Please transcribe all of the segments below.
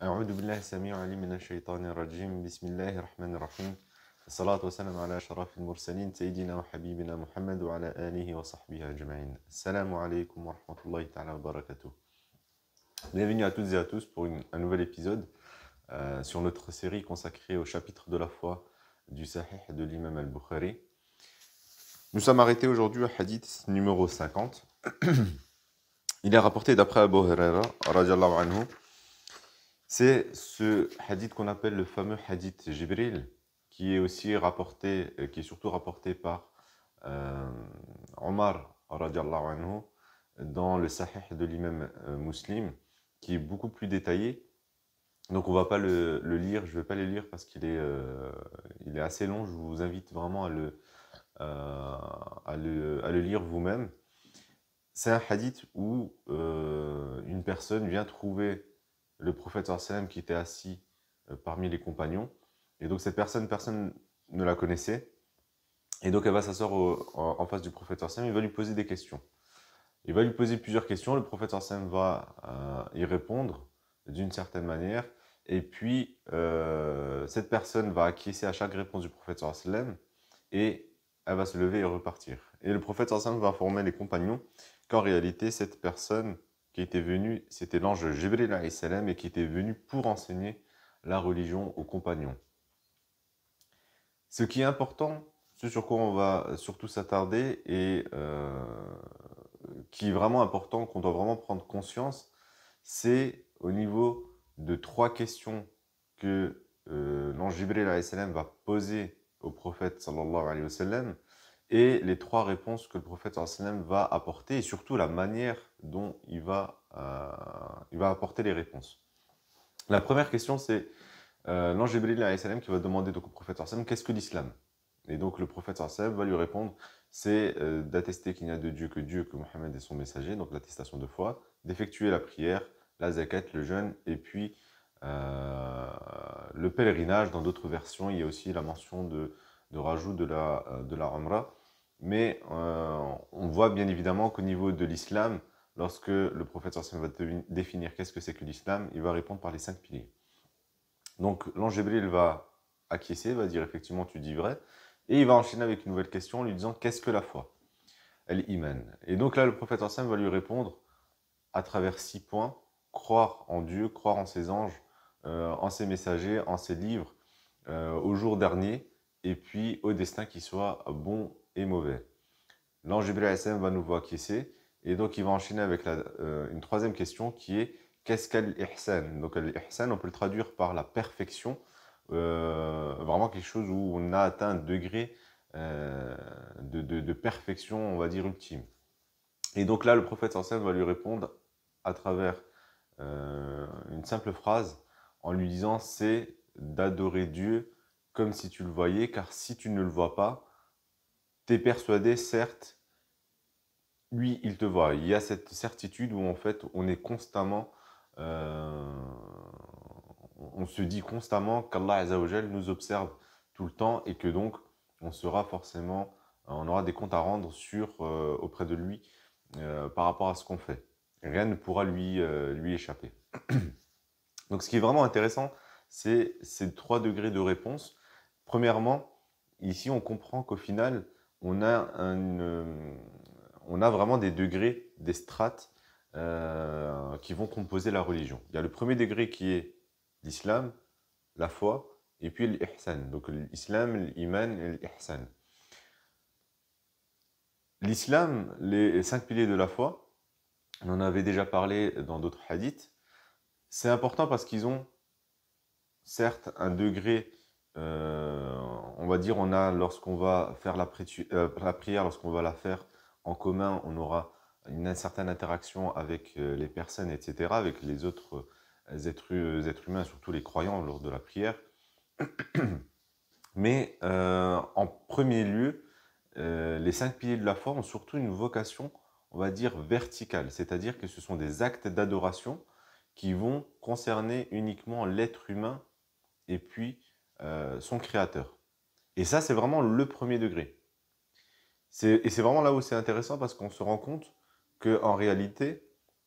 أعوذ بالله السميع العليم من الشيطان الرجيم بسم الله الرحمن الرحيم الصلاة والسلام على أشرف المرسلين سيدنا وحبيبنا محمد وعلى آله وصحبه أجمعين. Assalamu alaikum wa rahmatullahi ta'ala wa barakatuh. Bienvenue à toutes et à tous pour un nouvel épisode sur notre série consacrée au chapitre de la foi du Sahih de l'imam al-Bukhari. Nous sommes arrêtés aujourd'hui au hadith numéro 50. Il est rapporté d'après Abu Huraira, radiallahu anhu. C'est ce hadith qu'on appelle le fameux hadith Jibril, qui est aussi rapporté, qui est surtout rapporté par Omar, radiallahu anhu, dans le Sahih de l'imam Muslim, qui est beaucoup plus détaillé. Donc on va pas le lire, je vais pas le lire parce qu'il est, il est assez long. Je vous invite vraiment à le lire vous-même. C'est un hadith où une personne vient trouver le prophète sallam qui était assis parmi les compagnons. Et donc cette personne ne la connaissait. Et donc elle va s'asseoir en face du prophète sallam, il va lui poser des questions. Il va lui poser plusieurs questions, le prophète sallam va y répondre d'une certaine manière. Et puis cette personne va acquiescer à chaque réponse du prophète sallam et elle va se lever et repartir. Et le prophète sallam va informer les compagnons qu'en réalité cette personne qui était venu, c'était l'ange Jibril alayhi salam et qui était venu pour enseigner la religion aux compagnons. Ce qui est important, ce sur quoi on va surtout s'attarder et qui est vraiment important, qu'on doit vraiment prendre conscience, c'est au niveau de trois questions que l'ange Jibril alayhi salam va poser au prophète sallallahu alayhi wa sallam et les trois réponses que le prophète sallallahu alayhi wa sallam va apporter et surtout la manière dont il va apporter les réponses. La première question, c'est l'ange Jibril alayhi salam qui va demander donc au prophète sallallahu alayhi wa sallam qu'est-ce que l'islam? Et donc le prophète sallallahu alayhi wa sallam va lui répondre c'est d'attester qu'il n'y a de Dieu, que Mohammed est son messager, donc l'attestation de foi, d'effectuer la prière, la zakat, le jeûne, et puis le pèlerinage. Dans d'autres versions, il y a aussi la mention de rajout de la Umrah. Mais on voit bien évidemment qu'au niveau de l'islam, lorsque le prophète sallallahu alayhi wa sallam va définir qu'est-ce que c'est que l'islam, il va répondre par les 5 piliers. Donc l'ange Jibril va acquiescer, va dire effectivement tu dis vrai, et il va enchaîner avec une nouvelle question en lui disant qu'est-ce que la foi? Al-Iman. Et donc là le prophète sallallahu alayhi wa sallam va lui répondre à travers 6 points: croire en Dieu, croire en ses anges, en ses messagers, en ses livres, au jour dernier, et puis au destin qui soit bon et mauvais. L'ange Jibril alayhi salam va nous voir acquiescer, et donc il va enchaîner avec une troisième question qui est qu'est-ce qu'al-ihsan? Donc al-ihsan, on peut le traduire par la perfection, vraiment quelque chose où on a atteint un degré de perfection, on va dire, ultime. Et donc là, le prophète sallallahu alayhi wa sallam va lui répondre à travers une simple phrase en lui disant c'est d'adorer Dieu comme si tu le voyais, car si tu ne le vois pas, tu es persuadé, certes, lui, il te voit. Il y a cette certitude où en fait, on est constamment, on se dit constamment qu'Allah Azza wa Jal nous observe tout le temps et que donc on sera forcément, on aura des comptes à rendre auprès de lui par rapport à ce qu'on fait. Rien ne pourra lui échapper. Donc ce qui est vraiment intéressant, c'est ces 3 degrés de réponse. Premièrement, ici on comprend qu'au final, on a vraiment des degrés, des strates qui vont composer la religion. Il y a le premier degré qui est l'islam, la foi, et puis l'ihsan. Donc l'islam, l'iman et l'ihsan. L'islam, les 5 piliers de la foi, on en avait déjà parlé dans d'autres hadiths. C'est important parce qu'ils ont certes un degré, on va dire, on a lorsqu'on va faire la prière, lorsqu'on va la faire en commun, on aura une certaine interaction avec les personnes, etc., avec les autres êtres humains, surtout les croyants lors de la prière. Mais en premier lieu, les 5 piliers de la foi ont surtout une vocation, on va dire, verticale, c'est-à-dire que ce sont des actes d'adoration qui vont concerner uniquement l'être humain et puis son créateur. Et ça, c'est vraiment le premier degré. Et c'est vraiment là où c'est intéressant parce qu'on se rend compte qu'en réalité,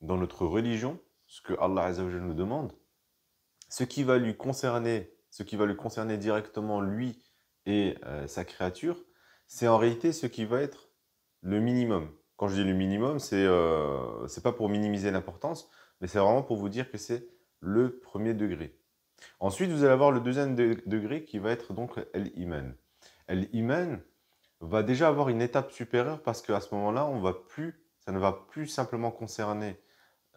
dans notre religion, ce que Allah Azza wa Jalla nous demande, ce qui va lui concerner directement lui et sa créature, c'est en réalité ce qui va être le minimum. Quand je dis le minimum, c'est pas pour minimiser l'importance, mais c'est vraiment pour vous dire que c'est le premier degré. Ensuite, vous allez avoir le deuxième degré qui va être donc l'iman. L'iman va déjà avoir une étape supérieure parce qu'à ce moment-là, ça ne va plus simplement concerner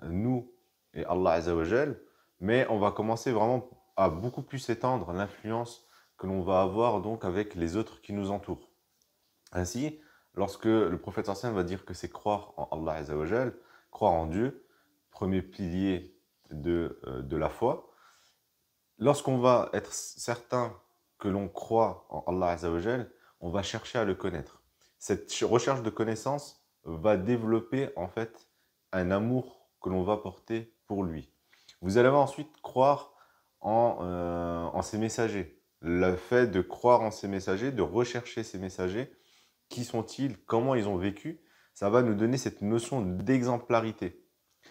nous et Allah Azzawajal, mais on va commencer vraiment à beaucoup plus étendre l'influence que l'on va avoir donc avec les autres qui nous entourent. Ainsi, lorsque le prophète sallallahu va dire que c'est croire en Allah Azzawajal, croire en Dieu, premier pilier de la foi, lorsqu'on va être certain que l'on croit en Allah Azzawajal, on va chercher à le connaître. Cette recherche de connaissance va développer en fait un amour que l'on va porter pour lui. Vous allez ensuite croire en ses messagers. Le fait de croire en ces messagers, de rechercher ces messagers, qui sont-ils, comment ils ont vécu, ça va nous donner cette notion d'exemplarité.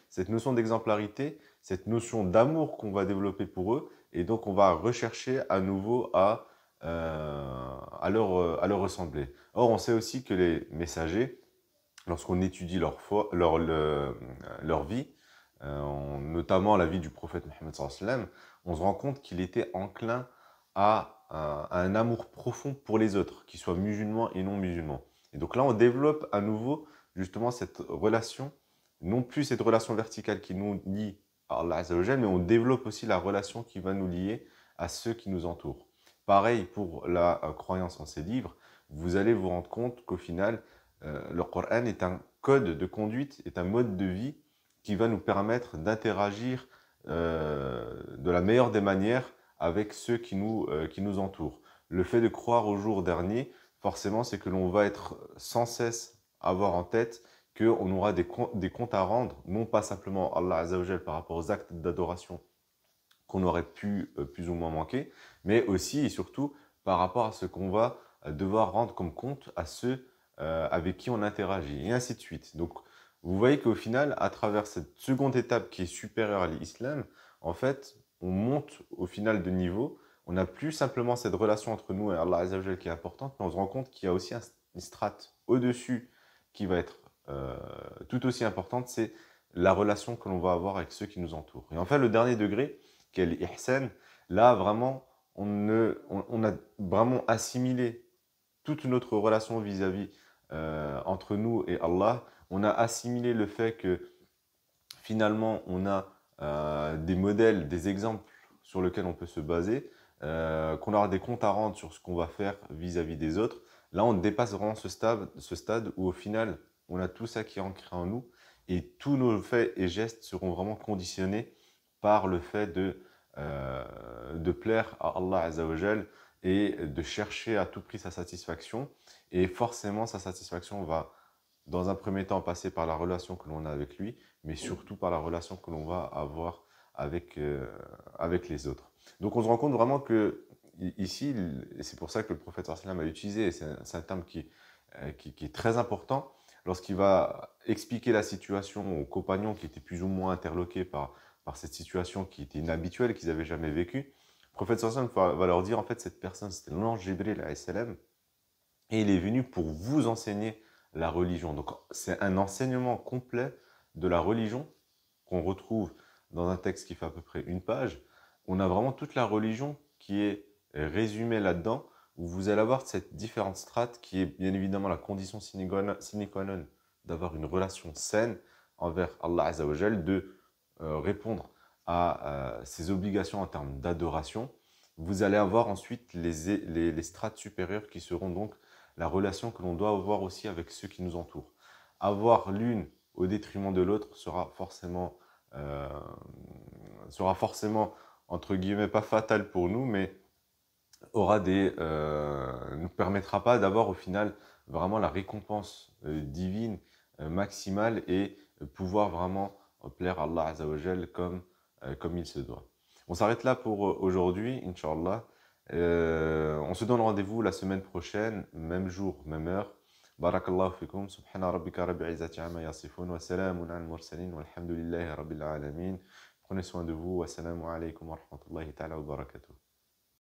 Cette notion d'exemplarité, cette notion d'amour qu'on va développer pour eux, et donc on va rechercher à nouveau à leur ressembler. Or, on sait aussi que les messagers, lorsqu'on étudie leur vie, notamment la vie du prophète Mohammed sallallahu alayhi wa sallam, on se rend compte qu'il était enclin à un amour profond pour les autres, qu'ils soient musulmans et non musulmans. Et donc là, on développe à nouveau justement cette relation, non plus cette relation verticale qui nous lie à Allah Azza wa Jal, mais on développe aussi la relation qui va nous lier à ceux qui nous entourent. Pareil pour la croyance en ces livres, vous allez vous rendre compte qu'au final, le Coran est un code de conduite, est un mode de vie qui va nous permettre d'interagir de la meilleure des manières avec ceux qui nous entourent. Le fait de croire au jour dernier, forcément, c'est que l'on va être sans cesse avoir en tête qu'on aura des comptes à rendre, non pas simplement à Allah Azza wa Jal par rapport aux actes d'adoration qu'on aurait pu plus ou moins manquer, mais aussi et surtout par rapport à ce qu'on va devoir rendre comme compte à ceux avec qui on interagit, et ainsi de suite. Donc, vous voyez qu'au final, à travers cette seconde étape qui est supérieure à l'islam, en fait, on monte au final de niveau. On n'a plus simplement cette relation entre nous et Allah Azza wa Jal qui est importante, mais on se rend compte qu'il y a aussi une strate au-dessus qui va être tout aussi importante, c'est la relation que l'on va avoir avec ceux qui nous entourent. Et enfin, le dernier degré, qui est l'ihsan, là, vraiment, on a vraiment assimilé toute notre relation vis-à-vis entre nous et Allah. On a assimilé le fait que finalement, on a des modèles, des exemples sur lesquels on peut se baser, qu'on aura des comptes à rendre sur ce qu'on va faire vis-à-vis des autres. Là, on dépasse vraiment ce stade où au final, on a tout ça qui est ancré en nous et tous nos faits et gestes seront vraiment conditionnés par le fait de plaire à Allah Azza wa Jal et de chercher à tout prix sa satisfaction. Et forcément, sa satisfaction va, dans un premier temps, passer par la relation que l'on a avec lui, mais surtout par la relation que l'on va avoir avec les autres. Donc on se rend compte vraiment que ici, et c'est pour ça que le prophète sallam a utilisé, et c'est un terme qui est très important, lorsqu'il va expliquer la situation aux compagnons qui étaient plus ou moins interloqués par cette situation qui était inhabituelle, qu'ils n'avaient jamais vécue, le prophète sallam va leur dire, en fait, cette personne, c'était l'ange Jibril alayhi salam, et il est venu pour vous enseigner la religion. Donc c'est un enseignement complet de la religion qu'on retrouve dans un texte qui fait à peu près une page. On a vraiment toute la religion qui est résumée là-dedans, où vous allez avoir cette différente strate qui est bien évidemment la condition sine qua non d'avoir une relation saine envers Allah Azza wa Jal, de répondre à ses obligations en termes d'adoration. Vous allez avoir ensuite les strates supérieures qui seront donc la relation que l'on doit avoir aussi avec ceux qui nous entourent. Avoir l'une au détriment de l'autre euh, sera forcément, entre guillemets, pas fatal pour nous, mais nous permettra pas d'avoir au final vraiment la récompense divine maximale et pouvoir vraiment plaire à Allah Azza wa Jal comme il se doit. On s'arrête là pour aujourd'hui, Inch'Allah. On se donne rendez-vous la semaine prochaine, même jour, même heure. Barakallahu fikum, subhana rabbika rabbil izzati amma yasifun, wa salamun al mursalin, walhamdulillahi rabbil alamin. Prenez soin de vous. Wassalamu alaikum wa rahmatullahi ta'ala wa barakatuh.